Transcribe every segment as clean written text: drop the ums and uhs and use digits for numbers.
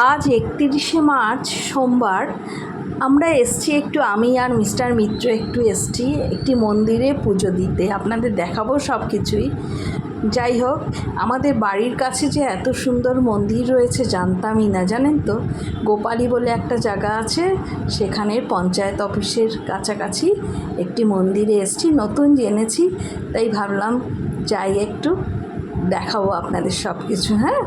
আজ 31শে মার্চ সোমবার। আমরা এসছি একটু, আমি আর মিস্টার মিত্র একটু এসছি একটি মন্দিরে পুজো দিতে। আপনাদের দেখাবো সব কিছুই। যাই হোক, আমাদের বাড়ির কাছে যে এত সুন্দর মন্দির রয়েছে জানতামই না, জানেন তো। গোপালী বলে একটা জায়গা আছে, সেখানের পঞ্চায়েত অফিসের কাছাকাছি একটি মন্দিরে এসছি, নতুন জেনেছি, তাই ভাবলাম যাই একটু দেখাবো আপনাদের সব কিছু। হ্যাঁ,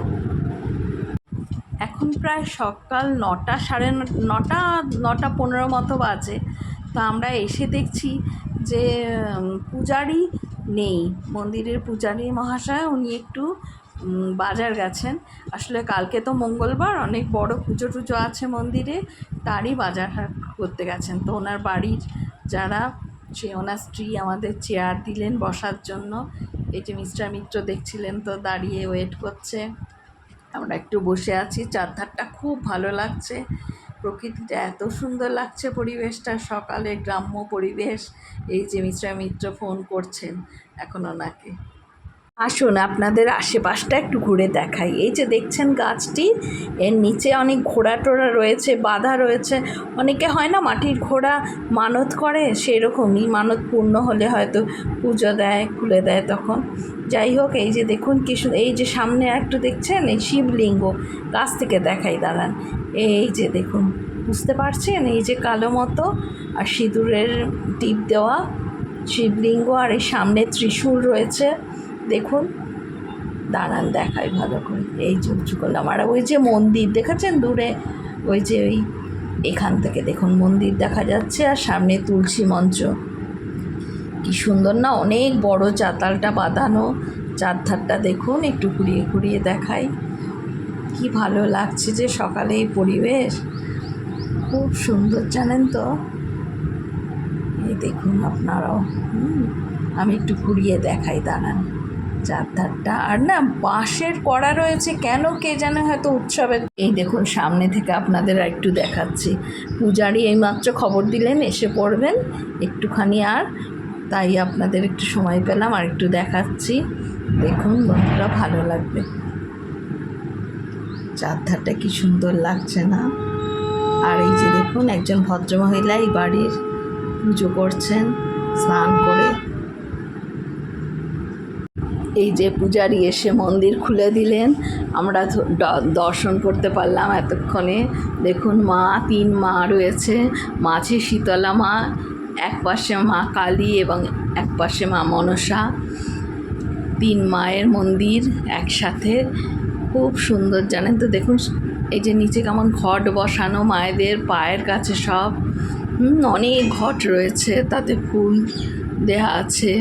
এখন প্রায় সকাল 9টা, সাড়ে 9টা, 9টা 15 মতো বাজে। তো আমরা এসে দেখছি যে পূজারি নেই, মন্দিরের পূজারি মহাশয় উনি একটু বাজার গেছেন। আসলে কালকে তো মঙ্গলবার, অনেক বড় পুজো টুজো আছে মন্দিরে, তারই বাজার হাট করতে গেছেন। তো ওনার বাড়ির যারা, ওনার স্ত্রী আমাদের চেয়ার দিলেন বসার জন্য। এই যে মিস্টার মিত্র দেখছিলেন তো দাঁড়িয়ে ওয়েট করছে। আমরা একটু বসে আছি, চারধারটা খুব ভালো লাগছে, প্রকৃতিটা এত সুন্দর লাগছে, পরিবেশটা সকালে গ্রাম্য পরিবেশ। এই যে মিস্টার মিত্র ফোন করছেন এখন ওনাকে। আসুন আপনাদের আশেপাশটা একটু ঘুরে দেখাই। এই যে দেখছেন গাছটি, এর নিচে অনেক ঘোড়া টোড়া রয়েছে, বাঁধা রয়েছে। অনেকে হয় না মাটির ঘোড়া মানত করে, সেরকমই মানত পূর্ণ হলে হয়তো পুজো দেয়, খুলে দেয় তখন। যাই হোক, এই যে দেখুন কিছু, এই যে সামনে একটু দেখছেন এই শিবলিঙ্গ, কাছ থেকে দেখাই দাঁড়ান। এই যে দেখুন, বুঝতে পারছেন, এই যে কালো মতো আর সিঁদুরের টিপ দেওয়া শিবলিঙ্গ, আর এই সামনে ত্রিশূল রয়েছে। দেখুন, দাঁড়ান দেখাই ভালো করে। এই যে উঁচু করলাম, আর ওই যে মন্দির দেখেছেন দূরে, ওই যে ওই এখান থেকে দেখুন মন্দির দেখা যাচ্ছে, আর সামনে তুলসী মঞ্চ। কি সুন্দর না, অনেক বড় চাতালটা বাঁধানো, চারধারটা দেখুন, একটু ঘুরিয়ে ঘুরিয়ে দেখাই। কি ভালো লাগছে যে সকালে এই পরিবেশ, খুব সুন্দর জানেন তো। এই দেখুন আপনারাও, আমি একটু ঘুরিয়ে দেখাই দাঁড়ান চারধারটা। আর না, বাঁশের করা রয়েছে কেন কে জানে, হয়তো উৎসবের। এই দেখুন সামনে থেকে আপনাদের একটু দেখাচ্ছি। পূজারি এইমাত্র খবর দিলেন এসে পড়বেন একটুখানি, আর তাই আপনাদের একটু সময় পেলাম আর একটু দেখাচ্ছি। দেখুন বন্ধুরা, ভালো লাগবে, চারধারটা কি সুন্দর লাগছে না। আর এই যে দেখুন একজন ভদ্রমহিলা এই বাড়ির পুজো করছেন স্নান করে। এই যে পূজারি এসে মন্দির খুলে দিলেন, আমরা দর্শন করতে পারলাম এতক্ষণে। দেখুন মা, 3 মা রয়েছে, মাঝে শীতলা মা, এক পাশে মা কালী এবং এক পাশে মা মনসা। 3 মায়ের মন্দির একসাথে, খুব সুন্দর জানেন তো। দেখুন এই যে নিচে কেমন ঘট বসানো মায়েদের পায়ের কাছে সব, অনেক ঘট রয়েছে, তাতে ফুল দেয়া আছে।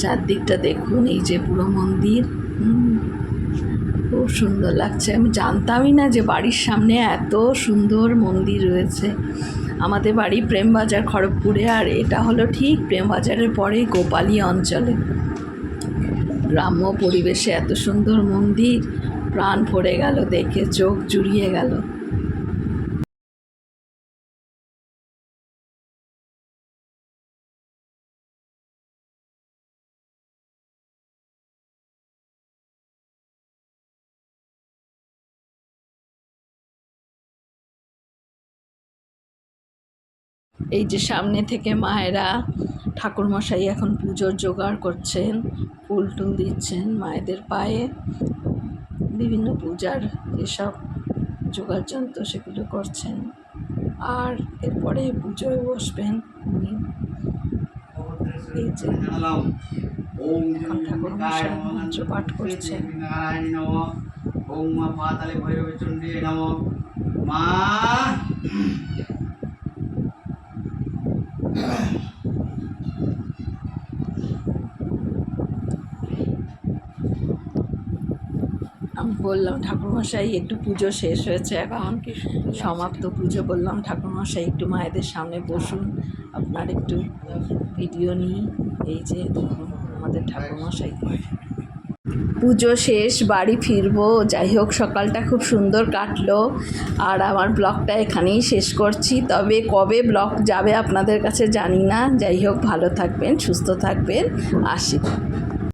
চারদিকটা দেখুন, এই যে পুরো মন্দির, খুব সুন্দর লাগছে। আমি জানতামই না যে বাড়ির সামনে এত সুন্দর মন্দির রয়েছে। আমাদের বাড়ি প্রেমবাজার খড়গপুরে, আর এটা হলো ঠিক প্রেমবাজারের পরে গোপালী অঞ্চলে। গ্রাম্য পরিবেশে এত সুন্দর মন্দির, প্রাণ ভরে গেল দেখে, চোখ জুড়িয়ে গেল। এই যে সামনে থেকে মায়েরা, ঠাকুরমশাই এখন পুজোর জোগাড় করছেন, ফুল টুল দিচ্ছেন মায়েদের পায়ে, বিভিন্ন পূজার যেসব জোগাড় যন্ত্র সেগুলো করছেন। আর এরপরে পুজোয় বসবেন উনি। এই যে এখন ঠাকুরমশাই মন্ত্র পাঠ করছেন। মা আমি বললাম ঠাকুরমশাই একটু পুজো শেষ হয়েছে, এখন সমাপ্ত পুজো, বললাম ঠাকুরমশাই একটু মায়েদের সামনে বসুন, আপনার একটু ভিডিও নিই। এই যে দেখুন আমাদের ঠাকুরমশাই। পুজো শেষ, বাড়ি ফিরবো। যাই হোক, সকালটা খুব সুন্দর কাটলো, আর আমার ব্লগটা এখানেই শেষ করছি। তবে কবে ব্লগ যাবে আপনাদের কাছে জানি না। যাই হোক, ভালো থাকবেন, সুস্থ থাকবেন, আসি।